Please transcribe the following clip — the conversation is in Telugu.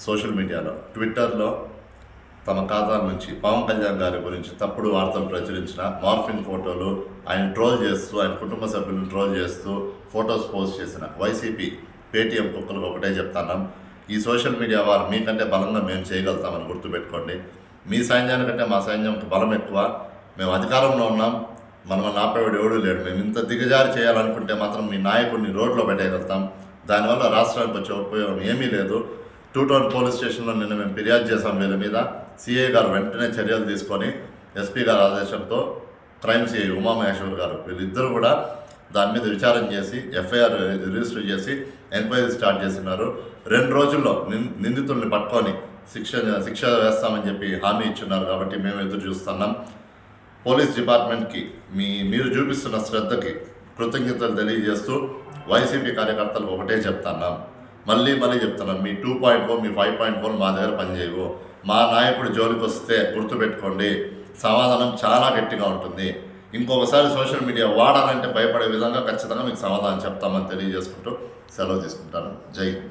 సోషల్ మీడియాలో ట్విట్టర్లో తమ ఖాతాల నుంచి పవన్ కళ్యాణ్ గారి గురించి తప్పుడు వార్తలు ప్రచురించిన మార్ఫిన్ ఫోటోలు, ఆయన ట్రోల్ చేస్తూ, ఆయన కుటుంబ సభ్యులను ట్రోల్ చేస్తూ ఫొటోస్ పోస్ట్ చేసిన వైసీపీ పేటీఎం కుక్కలకు ఒకటే చెప్తున్నాం, ఈ సోషల్ మీడియా వారు మీకంటే బలంగా మేము చేయగలుగుతామని గుర్తుపెట్టుకోండి. మీ సైన్యానికంటే మా సైన్యంకి బలం ఎక్కువ. మేము అధికారంలో ఉన్నాం, మనల్ని ఆపేవాడు ఎవడూ లేడు. మేము ఇంత దిగజారి చేయాలనుకుంటే మాత్రం మీ నాయకుడిని రోడ్లో పెట్టేయగలుగుతాం. దానివల్ల రాష్ట్రానికి వచ్చే ఉపయోగం ఏమీ లేదు. 2 టౌన్ పోలీస్ స్టేషన్లో నిన్న మేము ఫిర్యాదు చేసాం వీళ్ళ మీద. సిఐ గారు వెంటనే చర్యలు తీసుకొని ఎస్పీ గారి ఆదేశంతో క్రైమ్ సిఐ ఉమామహేశ్వర్ గారు వీళ్ళిద్దరూ కూడా దాని మీద విచారణ చేసి ఎఫ్ఐఆర్ రిజిస్టర్ చేసి ఎంక్వైరీ స్టార్ట్ చేస్తున్నారు. 2 రోజుల్లో నిందితుల్ని పట్టుకొని శిక్ష వేస్తామని చెప్పి హామీ ఇచ్చున్నారు. కాబట్టి మేము ఎదురు చూస్తున్నాం. పోలీస్ డిపార్ట్మెంట్కి మీరు చూపిస్తున్న శ్రద్ధకి కృతజ్ఞతలు తెలియజేస్తూ వైసీపీ కార్యకర్తలకు ఒకటే చెప్తున్నాం, మళ్ళీ చెప్తున్నాం, మీ 2.0 మీ 5.0 మా దగ్గర పనిచేయవు. మా నాయకుడు జోలికి వస్తే గుర్తుపెట్టుకోండి, సమాధానం చాలా గట్టిగా ఉంటుంది. ఇంకొకసారి సోషల్ మీడియా వాడాలంటే భయపడే విధంగా ఖచ్చితంగా మీకు సమాధానం చెప్తామని తెలియజేసుకుంటూ సెలవు తీసుకుంటాను. జై హింద్.